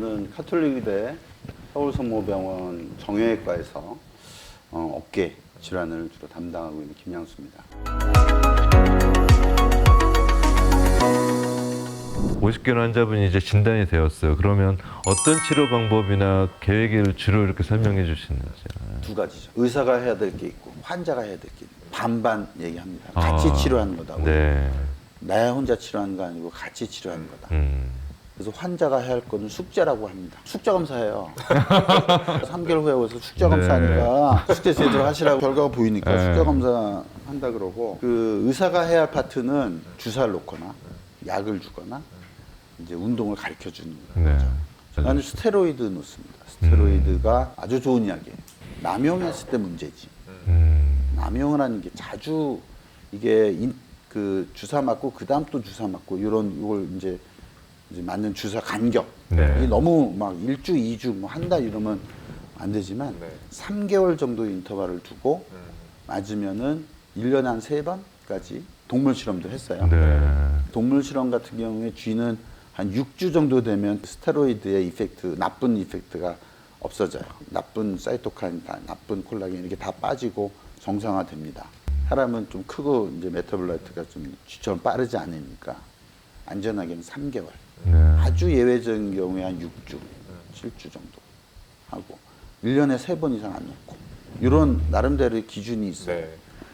저는 카톨릭의대 서울성모병원 정형외과에서 어깨 질환을 주로 담당하고 있는 김양수입니다. 50견 환자분이 이제 진단이 되었어요. 그러면 어떤 치료 방법이나 계획을 주로 이렇게 설명해 주시는지. 두 가지죠. 의사가 해야 될 게 있고 환자가 해야 될 게 있고 반반 얘기합니다. 같이 치료하는 거다. 네. 나 혼자 치료하는 거 아니고 같이 치료하는 거다. 그래서 환자가 해야 할 거는 숙제라고 합니다. 숙제 검사예요. 3개월 후에 와서 숙제 검사하니까 숙제 제대로 하시라고 결과가 보이니까 숙제 검사 한다 그러고, 그 의사가 해야 할 파트는 주사를 놓거나 약을 주거나 이제 운동을 가르쳐 주는 거죠. 나는 스테로이드 놓습니다. 스테로이드가 아주 좋은 약이에요. 남용했을 때 문제지. 남용을 하는 게 자주 이게 그 주사 맞고 그 다음 또 주사 맞고 이걸 이제 맞는 주사 간격. 이게 너무 막 1주, 2주, 뭐 한 달 이러면 안 되지만 3개월 정도 인터벌을 두고 맞으면은 1년에 한 3번까지 동물 실험도 했어요. 동물 실험 같은 경우에 쥐는 한 6주 정도 되면 스테로이드의 이펙트, 나쁜 이펙트가 없어져요. 나쁜 사이토카인, 나쁜 콜라겐 이렇게 다 빠지고 정상화됩니다. 사람은 좀 크고 이제 메타볼라이트가 좀 쥐처럼 빠르지 않으니까 안전하게는 3개월. 아주 예외적인 경우에 한 6주, 7주 정도 하고 1년에 3번 이상 안 놓고 이런 나름대로의 기준이 있어요.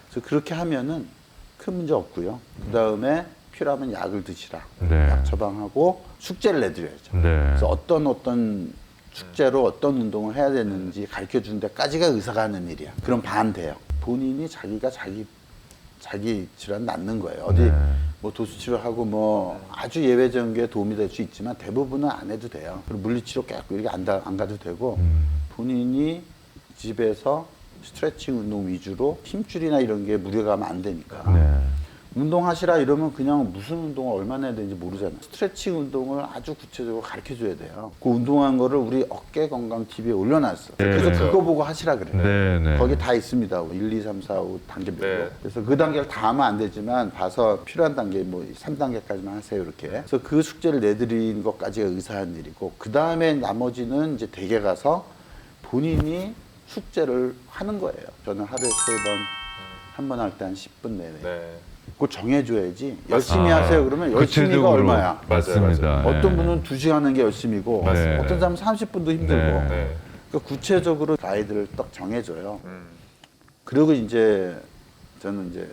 그래서 그렇게 하면은 큰 문제 없고요. 그 다음에 필요하면 약을 드시라. 약 처방하고 숙제를 내드려야죠. 그래서 어떤 숙제로 어떤 운동을 해야 되는지 가르쳐 주는 데까지가 의사가 하는 일이야. 그럼 반 돼요. 본인이 자기가 자기 질환 낫는 거예요. 어디 뭐 도수치료하고 뭐 아주 예외적인 게 도움이 될 수 있지만 대부분은 안 해도 돼요. 그리고 물리치료 계속 이렇게 안 가도 되고 본인이 집에서 스트레칭 운동 위주로 힘줄이나 이런 게 무리가면 안 되니까. 운동하시라 이러면 그냥 무슨 운동을 얼마나 해야 되는지 모르잖아요. 스트레칭 운동을 아주 구체적으로 가르쳐 줘야 돼요. 그 운동한 거를 우리 어깨 건강 TV에 올려놨어. 그래서 그거 보고 하시라 그래요. 거기 다 있습니다. 1, 2, 3, 4, 5 단계별로. 그래서 그 단계를 다 하면 안 되지만 봐서 필요한 단계 뭐 3단계까지만 하세요 이렇게. 그래서 그 숙제를 내드리는 것까지가 의사한 일이고, 그 다음에 나머지는 이제 댁에 가서 본인이 숙제를 하는 거예요. 저는 하루에 3번, 한 번 할 때 한 10분 내외. 그걸 정해줘야지. 열심히 하세요 그러면 열심히가 얼마야? 맞습니다. 어떤 분은 2시간 하는 게 열심이고 어떤 사람은 30분도 힘들고. 그러니까 구체적으로 가이드를 딱 정해줘요. 그리고 이제 저는 이제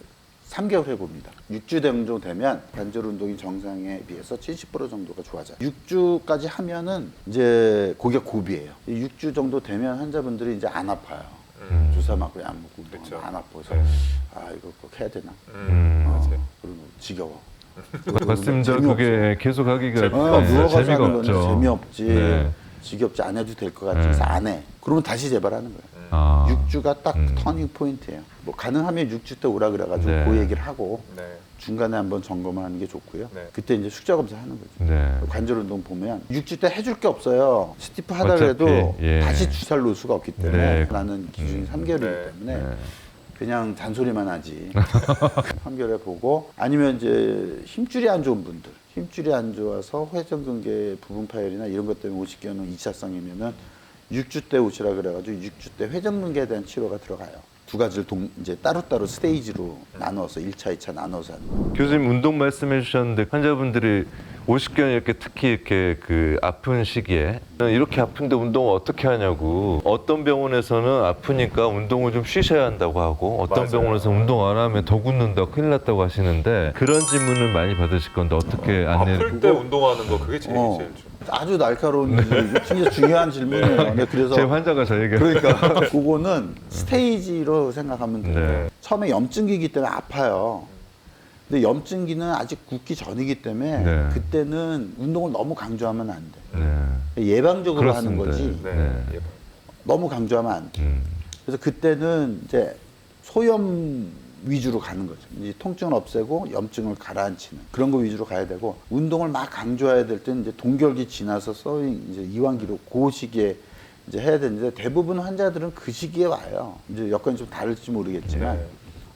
3개월 해봅니다. 6주 정도 되면 관절 운동이 정상에 비해서 70% 정도가 좋아져요. 6주까지 하면은 이제 그게 고비예요. 6주 정도 되면 환자분들이 이제 안 아파요. 주사 맞고 약 먹고 안 아파서 아 이거 꼭 해야 되나? 그리고 지겨워. 맞습니다. 그게 계속 하기가 누워가서 재미가 하는 없죠. 건 재미없지. 지겹지, 안 해도 될 것 같아서 안 해. 그러면 다시 재발하는 거예요. 6주가 딱 터닝 포인트예요. 뭐 가능하면 6주 때 오라 그래가지고 그 얘기를 하고 중간에 한번 점검하는 게 좋고요. 그때 이제 숙제 검사 하는 거죠. 관절 운동 보면 6주 때 해줄 게 없어요. 스티프 하다 그래도 다시 주사를 놓을 수가 없기 때문에 나는 기준이 3개월이기 때문에 그냥 잔소리만 하지. 3개월에 보고, 아니면 이제 힘줄이 안 좋은 분들, 힘줄이 안 좋아서 회전근개 부분 파열이나 이런 것 때문에 50견은 2차성이면은 6주 때 오시라 그래가지고 6주 때 회전근개에 대한 치료가 들어가요. 두 가지를 이제 따로따로 스테이지로 나눠서 1차, 2차 나눠서 하는 거예요. 교수님 운동 말씀해 주셨는데 환자분들이 50견 이렇게 특히 이렇게 그 아픈 시기에 이렇게 아픈데 운동을 어떻게 하냐고, 어떤 병원에서는 아프니까 운동을 좀 쉬셔야 한다고 하고 어떤 병원에서 운동 안 하면 더 굳는다 큰일 났다고 하시는데, 그런 질문을 많이 받으실 건데 어떻게 안내를. 아플 때 운동하는 거 그게 제일 아주 날카로운 진짜 중요한 질문이에요. 네, 그래서 제 환자가 저 얘기를. 그러니까 그거는 스테이지로 생각하면 돼요. 처음에 염증기이기 때문에 아파요. 근데 염증기는 아직 굳기 전이기 때문에 그때는 운동을 너무 강조하면 안 돼. 예방적으로 하는 거지. 너무 강조하면 안 돼. 그래서 그때는 이제 소염 위주로 가는 거죠. 이제 통증을 없애고 염증을 가라앉히는 그런 거 위주로 가야 되고, 운동을 막 강조해야 될 때는 이제 동결기 지나서 이제 이완기로 그 시기에 이제 해야 되는데, 대부분 환자들은 그 시기에 와요. 이제 여건이 좀 다를지 모르겠지만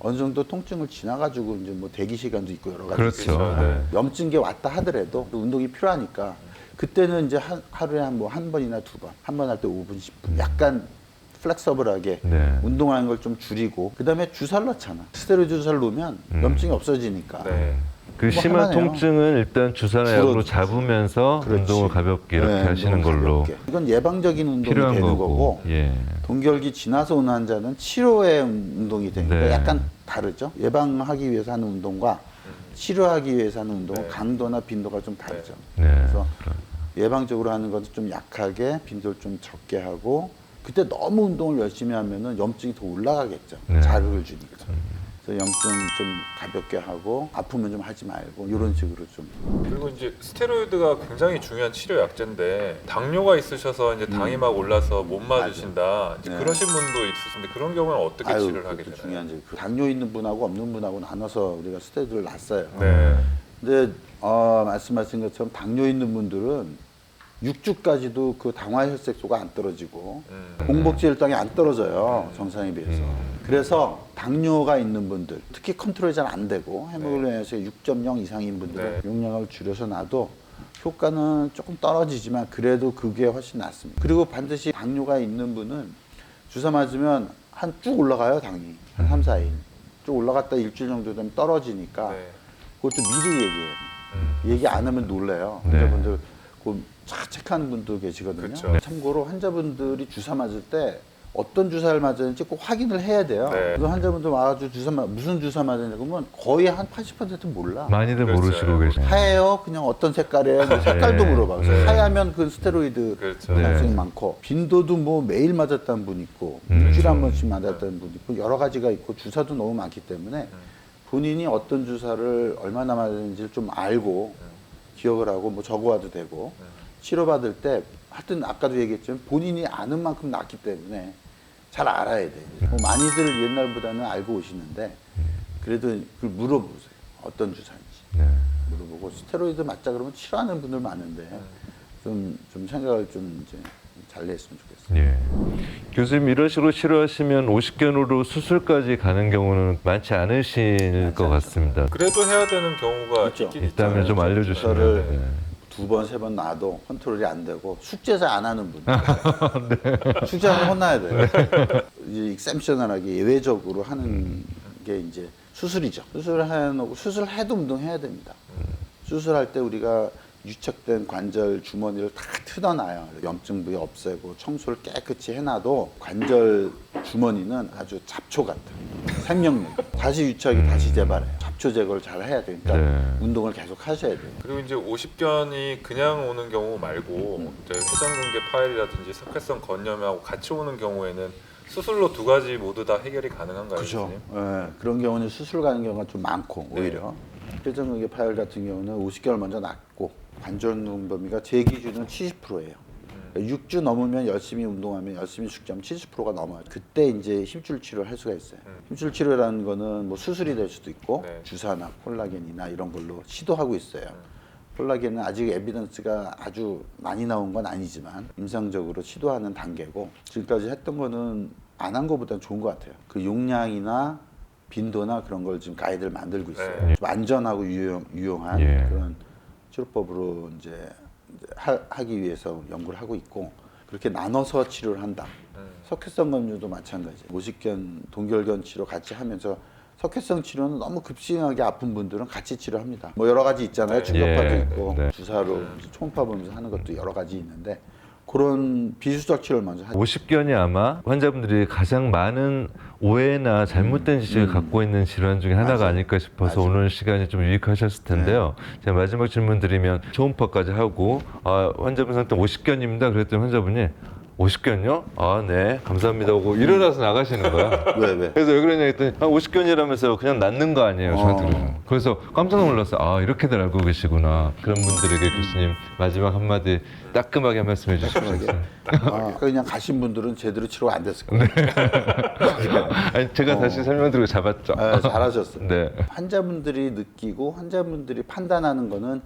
어느 정도 통증을 지나가지고 이제 뭐 대기 시간도 있고 여러 가지. 그렇죠. 염증기 왔다 하더라도 운동이 필요하니까 그때는 이제 하루에 한 번이나 두 번, 한 번 할 때 5분, 10분, 약간 플렉서블하게 네. 운동하는 걸 좀 줄이고, 그 다음에 주사를 넣잖아. 스테로이드 주사를 놓으면 염증이 없어지니까. 네. 그 뭐 심한 할만해요. 통증은 일단 주사나 약으로 줄어들죠. 잡으면서 그렇지. 운동을 가볍게 이렇게 네, 하시는 운동을 걸로 가볍게. 이건 예방적인 운동이 필요한 되는 거고. 거고, 예. 동결기 지나서 오는 환자는 치료의 운동이 되니까 네. 약간 다르죠. 예방하기 위해서 하는 운동과 치료하기 위해서 하는 운동은 네. 강도나 빈도가 좀 다르죠. 네. 그래서 예방적으로 하는 것은 좀 약하게, 빈도를 좀 적게 하고, 그때 너무 운동을 열심히 하면은 염증이 더 올라가겠죠. 네. 자극을 주니까. 그래서 염증 좀 가볍게 하고, 아프면 좀 하지 말고, 이런 식으로 좀. 그리고 이제 스테로이드가 굉장히 중요한 치료 약제인데 당뇨가 있으셔서 이제 당이 막 올라서 못 맞으신다. 이제 네. 그러신 분도 있으신데 그런 경우는 어떻게 치료를 하게 그것도 되나요? 중요한지. 그 당뇨 있는 분하고 없는 분하고 나눠서 우리가 스테로이드를 놨어요. 네. 근데 말씀하신 것처럼 당뇨 있는 분들은 6주까지도 그 당화혈색소가 안 떨어지고 공복제 혈당이 안 떨어져요, 정상에 비해서. 그래서 당뇨가 있는 분들, 특히 컨트롤이 잘 안 되고 헤모글로빈에서 6.0 이상인 분들은 네. 용량을 줄여서 놔도 효과는 조금 떨어지지만 그래도 그게 훨씬 낫습니다. 그리고 반드시 당뇨가 있는 분은 주사 맞으면 한 쭉 올라가요, 당이. 한 3, 4일. 쭉 올라갔다 일주일 정도 되면 떨어지니까 네. 그것도 미리 얘기해요. 얘기 안 하면 놀래요. 네. 환자분들 그 착한 분도 계시거든요. 그쵸. 네. 참고로 환자분들이 주사 맞을 때 어떤 주사를 맞았는지 꼭 확인을 해야 돼요. 네. 그래서 환자분들 와가지고 무슨 주사 맞았냐고 그러면 거의 한 80%는 몰라. 많이들 그렇죠. 모르시고 계시네요. 하얘요? 그냥 어떤 색깔이에요? 뭐 색깔도 네. 물어봐. 네. 하얘면 그 스테로이드 그렇죠. 가능성이 네. 많고 빈도도 뭐 매일 맞았다는 분 있고 일주일에 한 번씩 맞았다는 분 있고 여러 가지가 있고 주사도 너무 많기 때문에 본인이 어떤 주사를 얼마나 맞았는지를 좀 알고 기억을 하고 뭐 적어와도 되고 치료받을 때 하여튼 아까도 얘기했지만 본인이 아는 만큼 낫기 때문에 잘 알아야 돼. 뭐 많이들 옛날보다는 알고 오시는데 그래도 그걸 물어보세요. 어떤 주사인지 네. 물어보고 스테로이드 맞자 그러면 싫어하는 분들 많은데 좀 생각을 좀 이제 잘 냈으면 좋겠어요. 예. 교수님 이런 식으로 치료하시면 50견으로 수술까지 가는 경우는 많지 않으실 것 같습니다. 그래도 해야 되는 경우가 있죠. 있긴 있다면 좀 주사를 알려주시면. 네. 두 번, 세 번 놔도 컨트롤이 안 되고 숙제 잘 안 하는 분. 숙제하면 혼나야 돼요. 이제 익셉셔널하게 예외적으로 하는 게 이제 수술이죠. 수술해도 운동해야 됩니다. 수술할 때 우리가 유착된 관절 주머니를 다 뜯어놔요. 염증 부위 없애고 청소를 깨끗이 해놔도 관절 주머니는 아주 잡초 같아요. 생명력. 다시 유착이 다시 재발해요. 잡초 제거를 잘 해야 되니까 네. 운동을 계속 하셔야 돼요. 그리고 이제 50견이 그냥 오는 경우 말고 이제 회전근개 파열이라든지 석회성 건염하고 같이 오는 경우에는 수술로 두 가지 모두 다 해결이 가능한가요? 그렇죠. 교수님? 예, 그런 경우는 수술 가는 경우가 좀 많고 네. 오히려 회전근개 파열 같은 경우는 50개월 먼저 낫고 관절 운동 범위가 제 기준은 70%예요. 6주 넘으면 열심히 운동하면 열심히 숙지하면 70%가 넘어요. 그때 이제 힘줄 치료를 할 수가 있어요. 힘줄 치료라는 거는 뭐 수술이 될 수도 있고 네. 주사나 콜라겐이나 이런 걸로 시도하고 있어요. 콜라겐은 아직 에비던스가 아주 많이 나온 건 아니지만 임상적으로 시도하는 단계고 지금까지 했던 거는 안 한 거보다는 좋은 것 같아요. 그 용량이나 빈도나 그런 걸 지금 가이드를 만들고 있어요. 네. 좀 안전하고 유용한 예. 그런 치료법으로 이제 하기 위해서 연구를 하고 있고 그렇게 나눠서 치료를 한다. 석회성 검류도 마찬가지예요. 모식견, 동결견 치료 같이 하면서 석회성 치료는 너무 급성하게 아픈 분들은 같이 치료합니다. 뭐 여러 가지 있잖아요. 네. 충격파도 예. 있고 네. 주사로 초음파 보면서 하는 것도 여러 가지 있는데 그런 비수적 치료를 먼저 하죠. 50견이 아마 환자분들이 가장 많은 오해나 잘못된 지식을 갖고 있는 질환 중에 하나가 맞아요. 아닐까 싶어서 맞아요. 오늘 시간이 좀 유익하셨을 텐데요. 제가 마지막 질문 드리면 초음파까지 하고 환자분한테 50견입니다. 그랬더니 환자분이 50견요? 아, 네. 감사합니다. 하고 일어나서 나가시는 거야. 왜? 그래서 왜 그러냐 했더니 50견이라면서 그냥 낫는 거 아니에요. 저한테 그러죠. 그래서 깜짝 놀랐어요. 아, 이렇게들 알고 계시구나. 그런 분들에게 교수님 마지막 한마디 따끔하게 한 말씀 해주시면 그냥 가신 분들은 제대로 치료가 안 됐을 거예요. 아니, 제가 다시 설명드리고 잡았죠. 네, 잘하셨어요. 네. 환자분들이 느끼고 환자분들이 판단하는 거는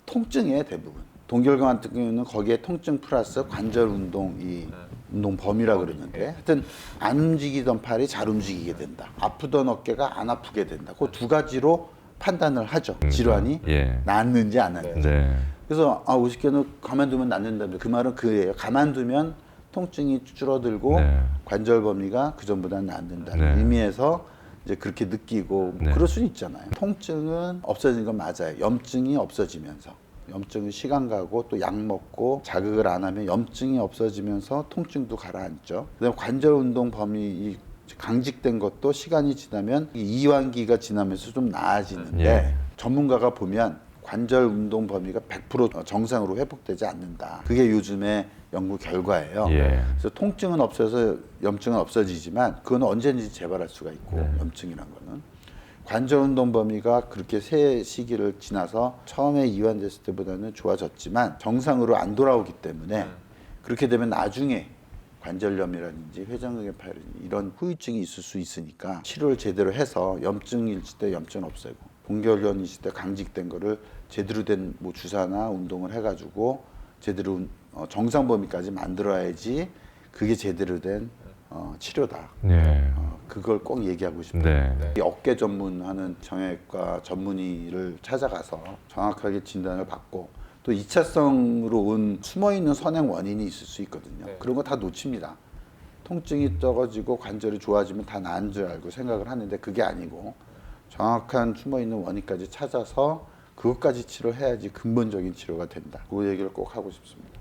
통증이에요, 대부분. 동결경 같은 경우는 거기에 통증 플러스 관절 운동, 이 운동 범위라 그러는데 하여튼 안 움직이던 팔이 잘 움직이게 된다. 아프던 어깨가 안 아프게 된다. 그 두 가지로 판단을 하죠. 질환이 예. 낫는지 안 낫는지. 네. 그래서 50개는 가만두면 낫는다는데 그 말은 그예요. 가만두면 통증이 줄어들고 네. 관절 범위가 그 전보다는 낫는다는 네. 의미에서 이제 그렇게 느끼고 뭐 네. 그럴 수는 있잖아요. 통증은 없어지는 건 맞아요. 염증이 없어지면서 염증은 시간 가고 또 약 먹고 자극을 안 하면 염증이 없어지면서 통증도 가라앉죠. 그다음에 관절 운동 범위 강직된 것도 시간이 지나면 이완기가 지나면서 좀 나아지는데 예. 전문가가 보면 관절 운동 범위가 100% 정상으로 회복되지 않는다. 그게 요즘의 연구 결과예요. 예. 그래서 통증은 없어서 염증은 없어지지만 그건 언제든지 재발할 수가 있고 네. 염증이란 거는 관절 운동 범위가 그렇게 새 시기를 지나서 처음에 이완됐을 때보다는 좋아졌지만 정상으로 안 돌아오기 때문에 그렇게 되면 나중에 관절염이라든지 회전근개 파열이라든지 이런 후유증이 있을 수 있으니까 치료를 제대로 해서 염증이 있을 때 염증 없애고 공결련이 있을 때 강직된 거를 제대로 된 뭐 주사나 운동을 해가지고 제대로 정상 범위까지 만들어야지 그게 제대로 된 치료다. 네. 그걸 꼭 얘기하고 싶어요. 네. 이 어깨 전문하는 정형외과 전문의를 찾아가서 정확하게 진단을 받고 또 2차성으로 온 숨어있는 선행 원인이 있을 수 있거든요. 네. 그런 거 다 놓칩니다. 통증이 적어지고 관절이 좋아지면 다 나은 줄 알고 생각을 하는데 그게 아니고 정확한 숨어있는 원인까지 찾아서 그것까지 치료해야지 근본적인 치료가 된다. 그 얘기를 꼭 하고 싶습니다.